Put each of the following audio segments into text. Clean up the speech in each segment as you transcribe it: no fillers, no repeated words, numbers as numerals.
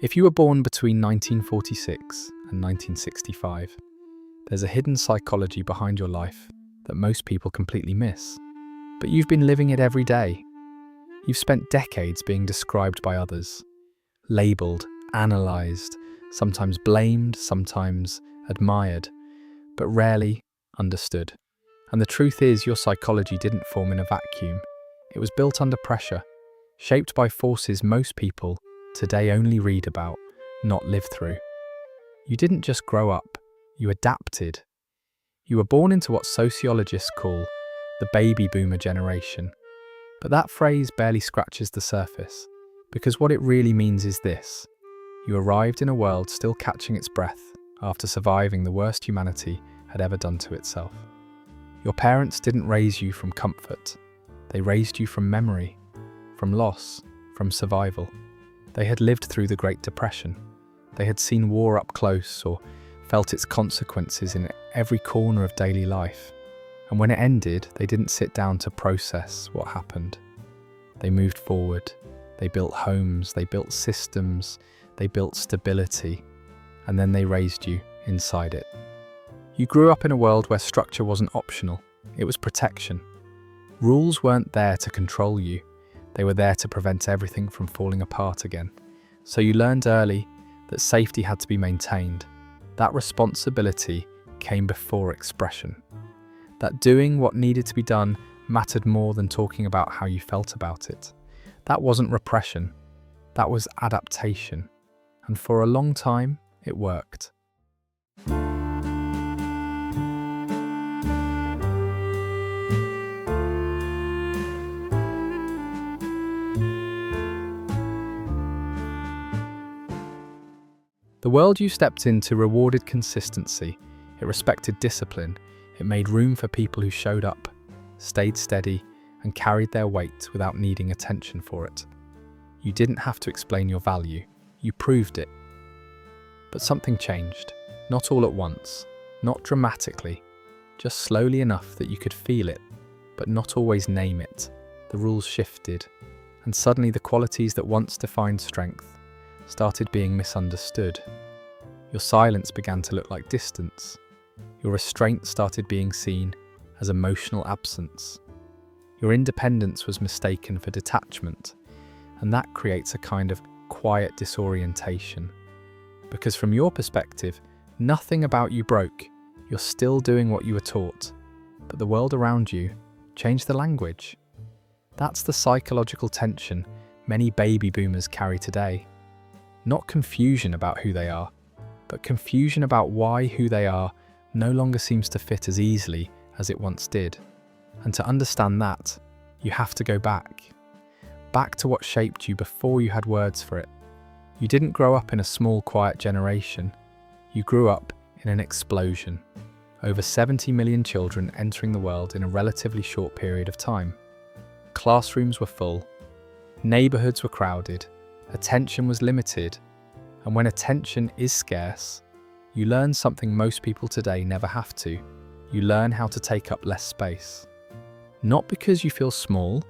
If you were born between 1946 and 1965, there's a hidden psychology behind your life that most people completely miss. But you've been living it every day. You've spent decades being described by others, labelled, analysed, sometimes blamed, sometimes admired, but rarely understood. And the truth is, your psychology didn't form in a vacuum. It was built under pressure, shaped by forces most people today only read about, not live through. You didn't just grow up, you adapted. You were born into what sociologists call the baby boomer generation. But that phrase barely scratches the surface, because what it really means is this: you arrived in a world still catching its breath after surviving the worst humanity had ever done to itself. Your parents didn't raise you from comfort. They raised you from memory, from loss, from survival. They had lived through the Great Depression. They had seen war up close or felt its consequences in every corner of daily life. And when it ended, they didn't sit down to process what happened. They moved forward. They built homes, they built systems, they built stability, and then they raised you inside it. You grew up in a world where structure wasn't optional, it was protection. Rules weren't there to control you, they were there to prevent everything from falling apart again. So you learned early that safety had to be maintained. That responsibility came before expression. That doing what needed to be done mattered more than talking about how you felt about it. That wasn't repression, that was adaptation. And for a long time, it worked. The world you stepped into rewarded consistency, it respected discipline, it made room for people who showed up, stayed steady, and carried their weight without needing attention for it. You didn't have to explain your value, you proved it. But something changed, not all at once, not dramatically, just slowly enough that you could feel it, but not always name it. The rules shifted, and suddenly the qualities that once defined strength started being misunderstood. Your silence began to look like distance. Your restraint started being seen as emotional absence. Your independence was mistaken for detachment, and that creates a kind of quiet disorientation. Because from your perspective, nothing about you broke. You're still doing what you were taught, but the world around you changed the language. That's the psychological tension many baby boomers carry today. Not confusion about who they are, but confusion about why who they are no longer seems to fit as easily as it once did. And to understand that, you have to go back to what shaped you before you had words for it. You didn't grow up in a small, quiet generation. You grew up in an explosion. Over 70 million children entering the world in a relatively short period of time. Classrooms were full. Neighbourhoods were crowded. Attention was limited. And when attention is scarce, you learn something most people today never have to. You learn how to take up less space. Not because you feel small,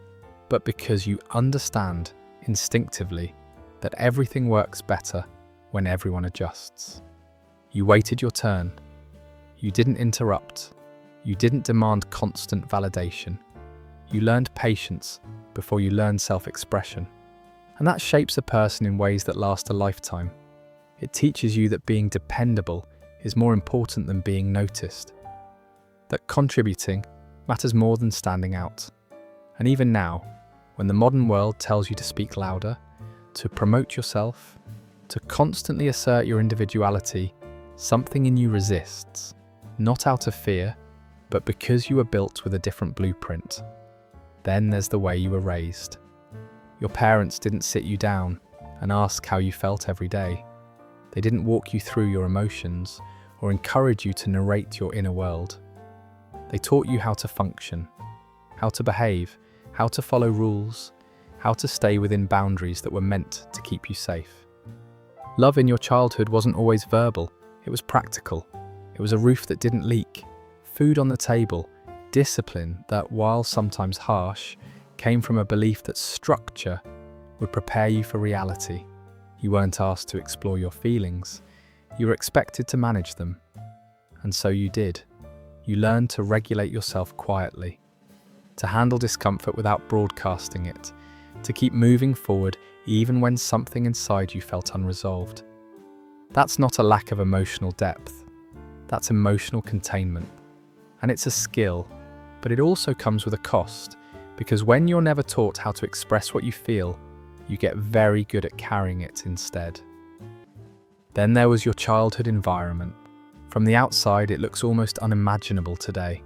but because you understand instinctively that everything works better when everyone adjusts. You waited your turn. You didn't interrupt. You didn't demand constant validation. You learned patience before you learned self-expression. And that shapes a person in ways that last a lifetime. It teaches you that being dependable is more important than being noticed. That contributing matters more than standing out. And even now, when the modern world tells you to speak louder, to promote yourself, to constantly assert your individuality, something in you resists, not out of fear, but because you were built with a different blueprint. Then there's the way you were raised. Your parents didn't sit you down and ask how you felt every day. They didn't walk you through your emotions or encourage you to narrate your inner world. They taught you how to function, how to behave, how to follow rules, how to stay within boundaries that were meant to keep you safe. Love in your childhood wasn't always verbal, it was practical. It was a roof that didn't leak, food on the table, discipline that, while sometimes harsh, came from a belief that structure would prepare you for reality. You weren't asked to explore your feelings. You were expected to manage them. And so you did. You learned to regulate yourself quietly, to handle discomfort without broadcasting it, to keep moving forward even when something inside you felt unresolved. That's not a lack of emotional depth. That's emotional containment. And it's a skill, but it also comes with a cost, because when you're never taught how to express what you feel, you get very good at carrying it instead. Then there was your childhood environment. From the outside, it looks almost unimaginable today.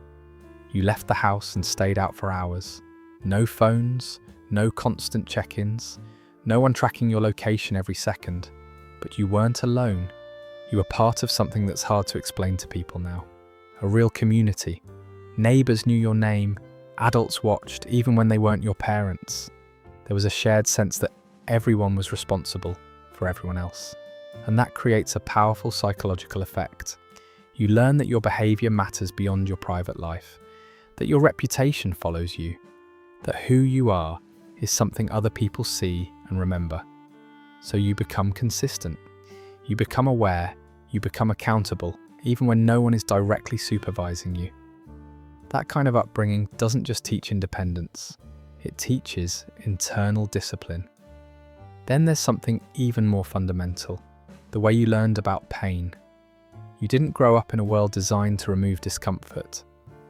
You left the house and stayed out for hours. No phones, no constant check-ins, no one tracking your location every second. But you weren't alone. You were part of something that's hard to explain to people now. A real community. Neighbours knew your name. Adults watched, even when they weren't your parents. There was a shared sense that everyone was responsible for everyone else. And that creates a powerful psychological effect. You learn that your behaviour matters beyond your private life, that your reputation follows you, that who you are is something other people see and remember. So you become consistent. You become aware. You become accountable, even when no one is directly supervising you. That kind of upbringing doesn't just teach independence. It teaches internal discipline. Then there's something even more fundamental, the way you learned about pain. You didn't grow up in a world designed to remove discomfort.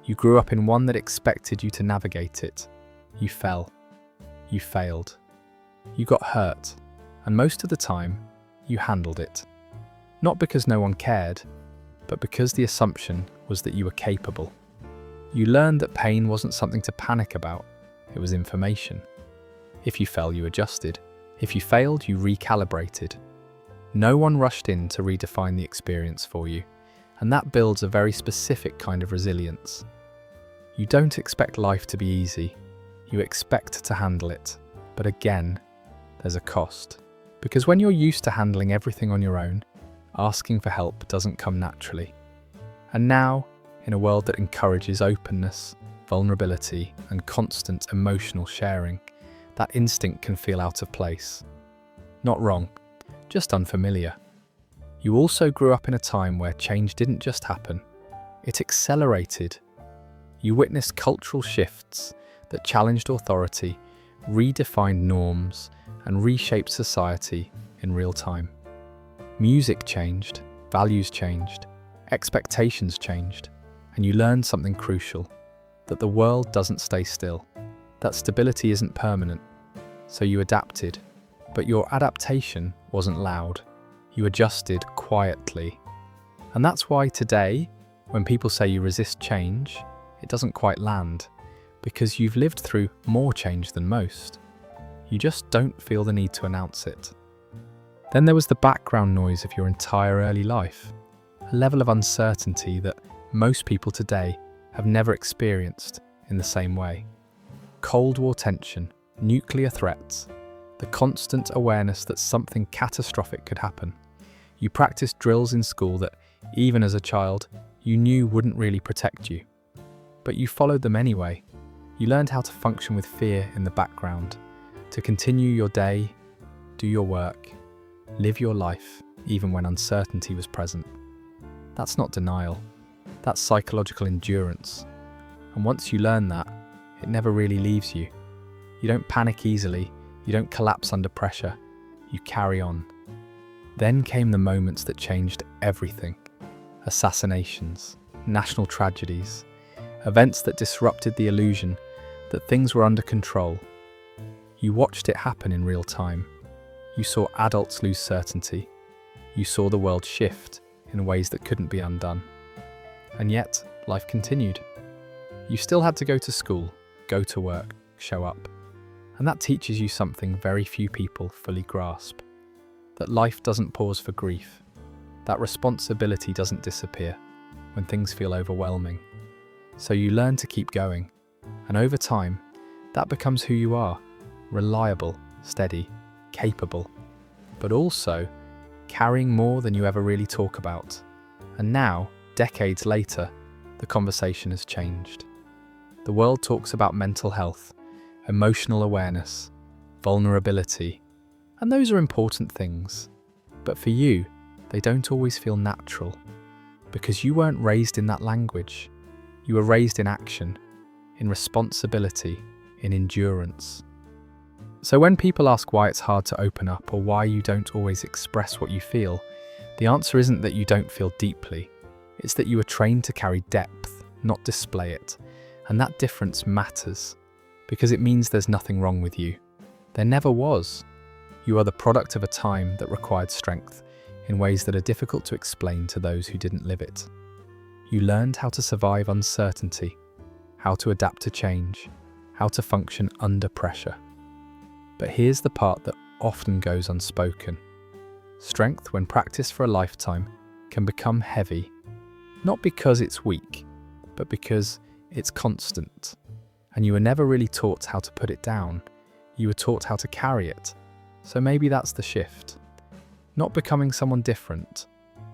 You grew up in one that expected you to navigate it. You fell. You failed. You got hurt. And most of the time, you handled it. Not because no one cared, but because the assumption was that you were capable. You learned that pain wasn't something to panic about. It was information. If you fell, you adjusted. If you failed, you recalibrated. No one rushed in to redefine the experience for you, and that builds a very specific kind of resilience. You don't expect life to be easy. You expect to handle it. But again, there's a cost. Because when you're used to handling everything on your own, asking for help doesn't come naturally. And now, in a world that encourages openness, vulnerability, and constant emotional sharing, that instinct can feel out of place. Not wrong, just unfamiliar. You also grew up in a time where change didn't just happen, it accelerated. You witnessed cultural shifts that challenged authority, redefined norms, and reshaped society in real time. Music changed, values changed, expectations changed, and you learned something crucial, that the world doesn't stay still, that stability isn't permanent. So you adapted, but your adaptation wasn't loud. You adjusted quietly. And that's why today, when people say you resist change, it doesn't quite land, because you've lived through more change than most. You just don't feel the need to announce it. Then there was the background noise of your entire early life, a level of uncertainty that most people today have never experienced in the same way. Cold War tension, nuclear threats, the constant awareness that something catastrophic could happen. You practiced drills in school that, even as a child, you knew wouldn't really protect you. But you followed them anyway. You learned how to function with fear in the background, to continue your day, do your work, live your life, even when uncertainty was present. That's not denial. That's psychological endurance. And once you learn that, it never really leaves you. You don't panic easily. You don't collapse under pressure. You carry on. Then came the moments that changed everything. Assassinations, national tragedies, events that disrupted the illusion that things were under control. You watched it happen in real time. You saw adults lose certainty. You saw the world shift in ways that couldn't be undone. And yet, life continued. You still had to go to school, go to work, show up. And that teaches you something very few people fully grasp. That life doesn't pause for grief. That responsibility doesn't disappear when things feel overwhelming. So you learn to keep going. And over time, that becomes who you are. Reliable, steady, capable. But also, carrying more than you ever really talk about. And now, decades later, the conversation has changed. The world talks about mental health, emotional awareness, vulnerability, And those are important things. But for you, they don't always feel natural. Because you weren't raised in that language. You were raised in action, in responsibility, in endurance. So when people ask why it's hard to open up or why you don't always express what you feel, the answer isn't that you don't feel deeply. It's that you were trained to carry depth, not display it. And that difference matters, because it means there's nothing wrong with you. There never was. You are the product of a time that required strength in ways that are difficult to explain to those who didn't live it. You learned how to survive uncertainty, how to adapt to change, how to function under pressure. But here's the part that often goes unspoken. Strength, when practiced for a lifetime, can become heavy, not because it's weak, but because it's constant. And you were never really taught how to put it down. You were taught how to carry it. So maybe that's the shift. Not becoming someone different,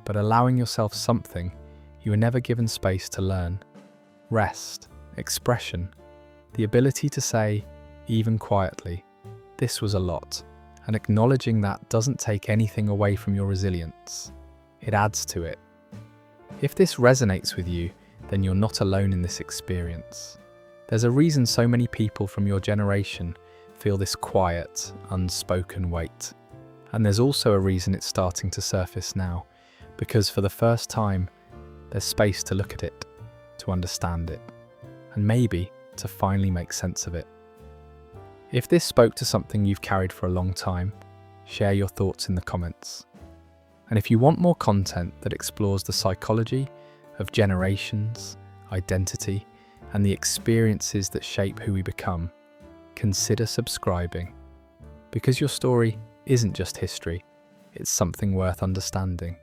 but allowing yourself something you were never given space to learn. Rest, expression, the ability to say, even quietly, this was a lot. And acknowledging that doesn't take anything away from your resilience. It adds to it. If this resonates with you, then you're not alone in this experience. There's a reason so many people from your generation feel this quiet, unspoken weight. And there's also a reason it's starting to surface now, because for the first time, there's space to look at it, to understand it, and maybe to finally make sense of it. If this spoke to something you've carried for a long time, share your thoughts in the comments. And if you want more content that explores the psychology of generations, identity, and the experiences that shape who we become, consider subscribing. Because your story isn't just history, it's something worth understanding.